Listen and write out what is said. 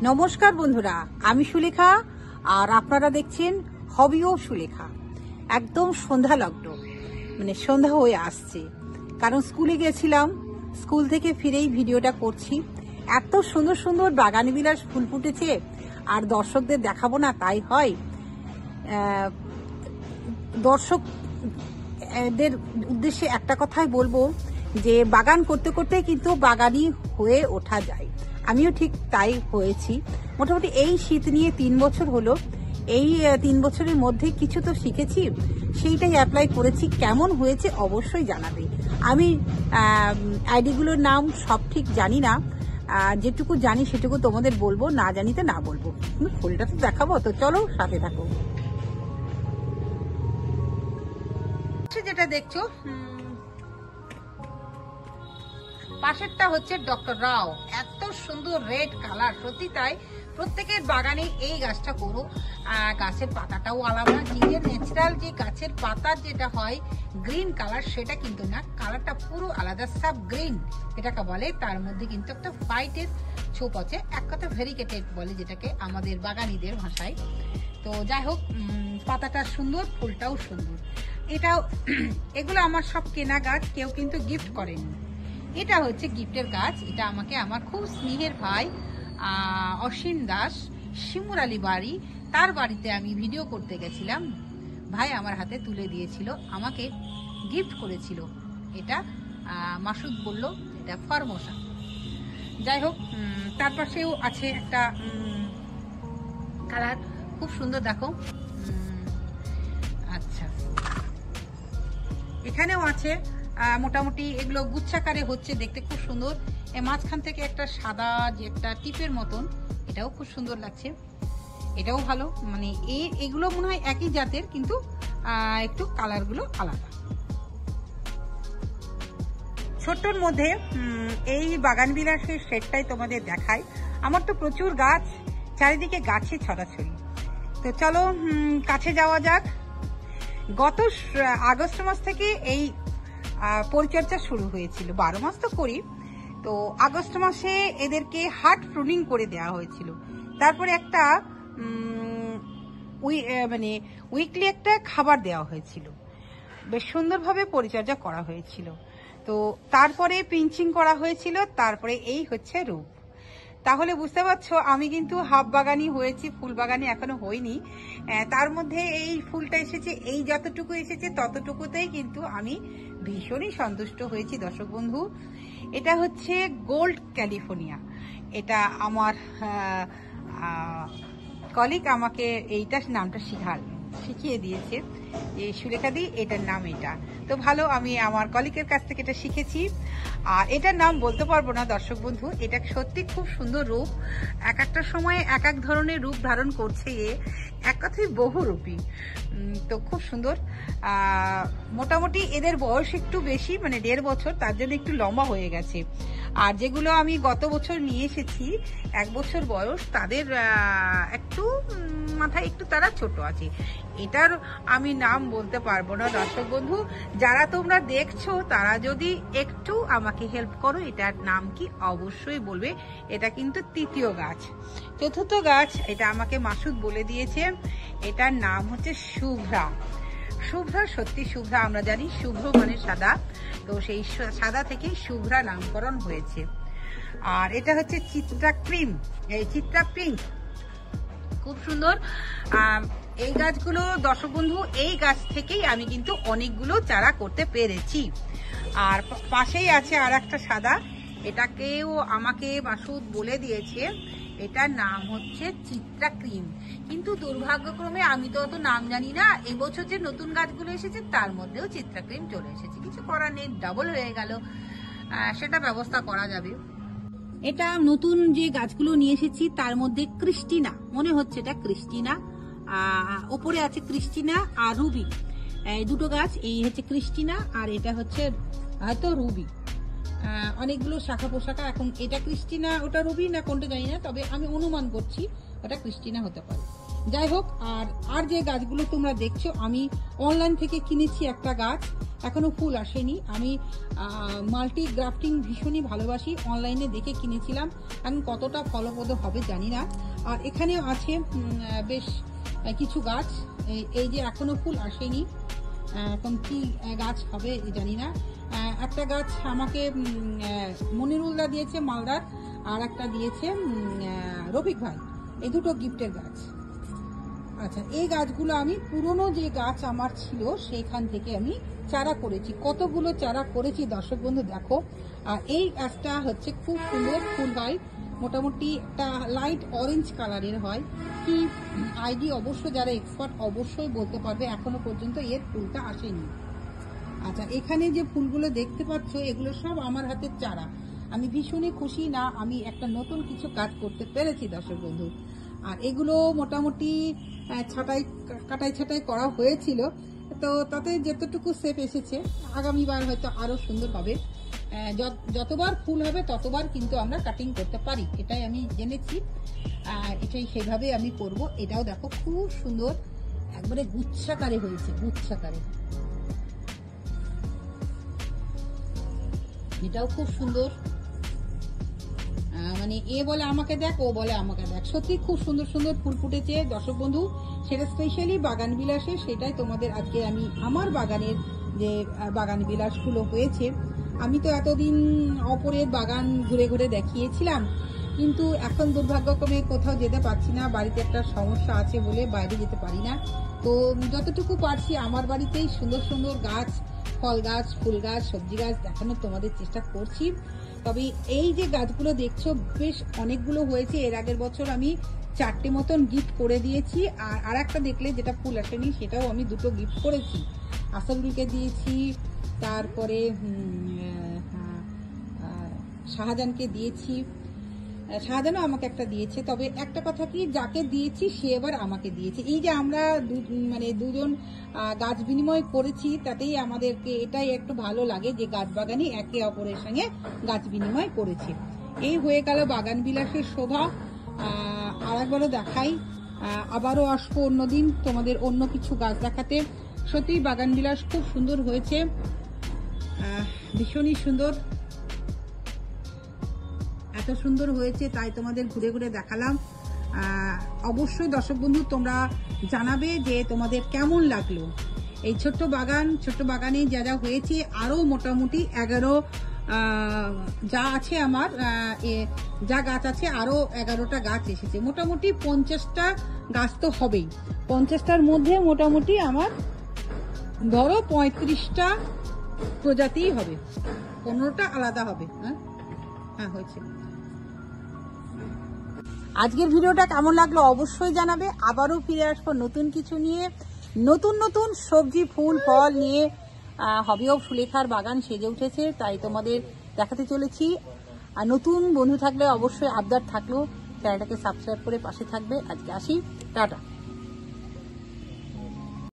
নমস্কার বন্ধুরা, আমি সুলেখা আর আপনারা দেখছেন হবি ও সুলেখা। একদম সন্ধ্যা লগ্ন, মানে সন্ধ্যা হয়ে আসছে, কারণ স্কুলে গেছিলাম, স্কুল থেকে ফিরেই ভিডিওটা করছি। এত সুন্দর সুন্দর বাগান বিলাস ফুল ফুটেছে, আর দর্শকদের দেখাবো না তাই হয়। দর্শকদের উদ্দেশ্যে একটা কথাই বলবো যে বাগান করতে করতে কিন্তু বাগানি হয়ে ওঠা যায়। আমিও ঠিক তাই হয়েছি। মোটামুটি এই শীত নিয়ে 3 বছর হলো। এই 3 বছরের মধ্যে কিছু তো শিখেছি, সেইটাই অ্যাপ্লাই করেছি। কেমন হয়েছে অবশ্যই জানাবে। আমি আইডিগুলোর নাম সব ঠিক জানি না, যেটুকু জানি সেটুকু তোমাদের বলবো, না জানিতে না বলবো। ফুলটা তো দেখাবো, তো চলো সাথে থাকো। যেটা দেখছো পাশেরটা হচ্ছে ডক্টর রাও। এত সুন্দর রেড কালার, সত্যি তাই। প্রত্যেকের বাগানে এই গাছটা করো। গাছের পাতাটাও আলাদা, নিজের ন্যাচারাল যে গাছের পাতার যেটা হয় গ্রিন কালার, সেটা কিন্তু না, কালারটা পুরো আলাদা, সাব গ্রিন এটাকে বলে। তার মধ্যে কিন্তু একটা হোয়াইটের ছোপ আছে, এক কথা ভেরিকেটেড বলে যেটাকে আমাদের বাগানীদের ভাষায়। তো যাই হোক, পাতাটা সুন্দর, ফুলটাও সুন্দর। এটাও এগুলো আমার সব কেনা গাছ, কেউ কিন্তু গিফট করেনি। এটা হচ্ছে গিফটের গাছ। এটা আমাকে আমার খুব স্নেহের ভাই অসীম দাস, শিমুর আলী বাড়ি, তার বাড়িতে আমি ভিডিও করতে গেছিলাম। ভাই আমার হাতে তুলে দিয়েছিল, আমাকে গিফট করেছিল। এটা মাসুদ বলল এটা ফরমোসা। যাই হোক, তার পাশেও আছে একটা কালার, খুব সুন্দর, দেখো। আচ্ছা, এখানেও আছে মোটামুটি, এগুলো গুচ্ছাকারে হচ্ছে, দেখতে খুব সুন্দর। এর মাঝখান থেকে একটা সাদা যে একটা টিপের মতন, এটাও খুব সুন্দর লাগছে। এটাও ভালো, মানে এগুলো মনে হয় একই জাতের, কিন্তু একটু কালারগুলো আলাদা। ছোট্টর মধ্যে এই বাগান বিলাসের সেটটাই তোমাদের দেখাই। আমার তো প্রচুর গাছ, চারিদিকে গাছে ছড়াছড়ি। তো চলো কাছে যাওয়া যাক। গত আগস্ট মাস থেকে এই পরিচর্যা শুরু হয়েছিল। 12 মাস তো করি, তো আগস্ট মাসে এদেরকে হার্ড প্রুনিং করে দেওয়া হয়েছিল। তারপরে একটা মানে উইকলি একটা খাবার দেওয়া হয়েছিল, বেশ সুন্দরভাবে পরিচর্যা করা হয়েছিল। তো তারপরে পিঞ্চিং করা হয়েছিল, তারপরে এই হচ্ছে রূপ। তাহলে বুঝতে পারছো আমি কিন্তু হাফ বাগানি হয়েছি, ফুল বাগানি এখনো হইনি। তার মধ্যে এই ফুলটা এসেছে, এই যতটুকু এসেছে ততটুকুতেই কিন্তু আমি ভীষণই সন্তুষ্ট হয়েছি দর্শক বন্ধু। এটা হচ্ছে গোল্ড ক্যালিফোর্নিয়া। এটা আমার কলিগ আমাকে এইটার নামটা শিখিয়ে দিয়েছে, যে সুলেখাদি এটার নাম এটা। তো ভালো, আমি আমার কলিগের কাছ থেকে এটা শিখেছি। আর এটার নাম বলতে পারবো না দর্শক বন্ধু, এটা সত্যি খুব সুন্দর রূপ। এক একটা সময়ে এক এক ধরনের রূপ ধারণ করছে, এক কথায় বহুরূপী। তো খুব সুন্দর। মোটামুটি এদের বয়স একটু বেশি, মানে 1.5 বছর, তার জন্য একটু লম্বা হয়ে গেছে। আর যেগুলো আমি গত বছর নিয়ে এসেছি 1 বছর বয়স, তাদের একটু মাথায় একটু তারা ছোট আছে। এটার আমি নাম বলতে পারবো না দর্শক বন্ধু। যারা তোমরা দেখছো তারা যদি একটু আমাকে হেল্প করো, এটার নাম কি অবশ্যই বলবে। এটা কিন্তু 3য় গাছ। 4র্থ গাছ এটা আমাকে মাসুদ বলে দিয়েছে, এটার নাম হচ্ছে শুভ্রা। শুভ্রা, সত্যি শুভ্রা, আমরা জানি শুভ্র মানে সাদা, তো সেই সাদা থেকে শুভ্রা নামকরণ হয়েছে। আর এটা হচ্ছে চিত্রা ক্রিম, এই চিত্রা পিঙ্ক, খুব সুন্দর। এই গাছগুলো দর্শক বন্ধু, এই গাছ থেকেই আমি কিন্তু অনেকগুলো চারা করতে পেরেছি। আর পাশেই আছে আর একটা সাদা, এটাকেও আমাকে মাসুদ বলে দিয়েছে, এটার নাম হচ্ছে চিত্রা ক্রিম। কিন্তু দুর্ভাগ্যক্রমে আমি তো অত নাম জানি না। এবছর যে নতুন গাছগুলো এসেছে তার মধ্যেও চিত্রা ক্রিম চলে এসেছে, কিছু করার নেই, ডাবল হয়ে গেল, সেটা ব্যবস্থা করা যাবে। এটা নতুন যে গাছগুলো নিয়ে এসেছি তার মধ্যে ক্রিস্টিনা, মনে হচ্ছে এটা ক্রিস্টিনা, ওপরে আছে ক্রিস্টিনা আর রুবি, দুটো গাছ। এই হচ্ছে ক্রিস্টিনা আর এটা হচ্ছে হয়তো রুবি। অনেকগুলো শাখা পোশাখা, এখন এটা ক্রিস্টিনা ওটা রুবি না কোনটা জানি না, তবে আমি অনুমান করছি ওটা ক্রিস্টিনা হতে পারে। যাই হোক, আর যে গাছগুলো তোমরা দেখছো আমি অনলাইন থেকে কিনেছি একটা গাছ, এখনো ফুল আসেনি। আমি মাল্টি গ্রাফটিং ভীষণই ভালোবাসি, অনলাইনে দেখে কিনেছিলাম, এখন কতটা ফলপ্রদ হবে জানি না। আর এখানেও আছে বেশ কিছু গাছ, এই যে এখনো ফুল আসেনি, এখন কি গাছ হবে জানি না। একটা গাছ আমাকে মনিরুলদা দিয়েছে মালদার, আর একটা দিয়েছে রফিক ভাই, এই দুটো গিফটের গাছ। আচ্ছা, এই গাছগুলো আমি পুরনো যে গাছ আমার ছিল সেইখান থেকে আমি চারা করেছি, কতগুলো চারা করেছি দর্শক বন্ধু দেখো। আর এই গাছটা হচ্ছে খুব সুন্দর ফুল হয়, মোটামুটি একটা লাইট অরেঞ্জ কালারের হয়। কি আইডি অবশ্য যারা এক্সপার্ট অবশ্যই বলতে পারবে, এখনো পর্যন্ত এর ফুলটা আসেনি। আচ্ছা, এখানে যে ফুলগুলো দেখতে পাচ্ছ এগুলো সব আমার হাতের চারা। আমি ভীষণই খুশি না আমি একটা নতুন কিছু কাজ করতে পেরেছি দর্শক বন্ধু। আর এগুলো মোটামুটি কাটাই ছাটাই করা হয়েছিল, তো তাতে যতটুকু সেপ এসেছে, আগামীবার হয়তো আরো সুন্দর হবে। যতবার ফুল হবে ততবার কিন্তু আমরা কাটিং করতে পারি, এটাই আমি জেনেছি, এটাই সেইভাবে আমি করব। এটাও দেখো খুব সুন্দর, একবারে গুচ্ছাকারে হয়েছে, গুচ্ছাকারে, এটাও খুব সুন্দর। মানে এ বলে আমাকে দেখ, ও বলে আমাকে দেখ, সত্যি খুব সুন্দর সুন্দর ফুল ফুটেছে দর্শক বন্ধু। সেটা স্পেশালি বাগান বিলাসে, সেটাই তোমাদের আজকে আমি আমার বাগানের যে বাগান বিলাসগুলো হয়েছে, আমি তো এতদিন অপরের বাগান ঘুরে ঘুরে দেখিয়েছিলাম, কিন্তু এখন দুর্ভাগ্যক্রমে কোথাও যেতে পারছি না, বাড়িতে একটা সমস্যা আছে বলে বাইরে যেতে পারি না। তো যতটুকু পারছি আমার বাড়িতেই সুন্দর সুন্দর গাছ, ফল গাছ, ফুল গাছ, সবজি গাছ দেখানোর তোমাদের চেষ্টা করছি। তবে এই যে গাছগুলো দেখছো বেশ অনেকগুলো হয়েছে, এর আগের বছর আমি 4টে মতন গিফট করে দিয়েছি। আর একটা দেখলে যেটা ফুল আসেনি সেটাও আমি 2টো গিফট করেছি, আসলকে দিয়েছি, তারপরে শাহজাহানকে দিয়েছি, শাহজাহানও আমাকে একটা দিয়েছে। তবে একটা কথা কি, যাকে দিয়েছি সে এবার আমাকে দিয়েছে। এই যে আমরা দুজন গাছ বিনিময় করেছি, তাতেই আমাদেরকে এটাই একটু ভালো লাগে যে গাছ বাগানি একে অপরের সঙ্গে গাছ বিনিময় করেছে। এই হয়ে গেল বাগান বিলাসের শোভা। আর একবারও দেখাই, আবারও আসবো অন্যদিন তোমাদের অন্য কিছু গাছ দেখাতে। সত্যি বাগান বিলাস খুব সুন্দর হয়েছে, ভীষণই সুন্দর, এত সুন্দর হয়েছে তাই তোমাদের ঘুরে ঘুরে দেখালাম। অবশ্যই দর্শক বন্ধু তোমরা জানাবে যে তোমাদের কেমন লাগলো এই ছোট্ট বাগানে যা যা হয়েছে। আরো মোটামুটি 11 যা আছে আমার যা গাছ আছে, আরো 11টা গাছ এসেছে, মোটামুটি 50টা গাছ তো হবেই। 50টার মধ্যে মোটামুটি আমার ধরো 35টা প্রজাতিই হবে, 15টা আলাদা হবে। হ্যাঁ হয়েছে। আজকের ভিডিওটা কেমন লাগলো অবশ্যই জানাবে। আবারও ফিরে আসবো নতুন কিছু নিয়ে, নতুন নতুন সবজি ফুল ফল নিয়ে। হবিও সুলেখার বাগান সেজে উঠেছে, তাই তোমাদের দেখাতে চলেছি। আর নতুন বন্ধু থাকলে অবশ্যই আবদার থাকলো চ্যানেলটাকে সাবস্ক্রাইব করে পাশে থাকবে। আজকে আসি, টাটা।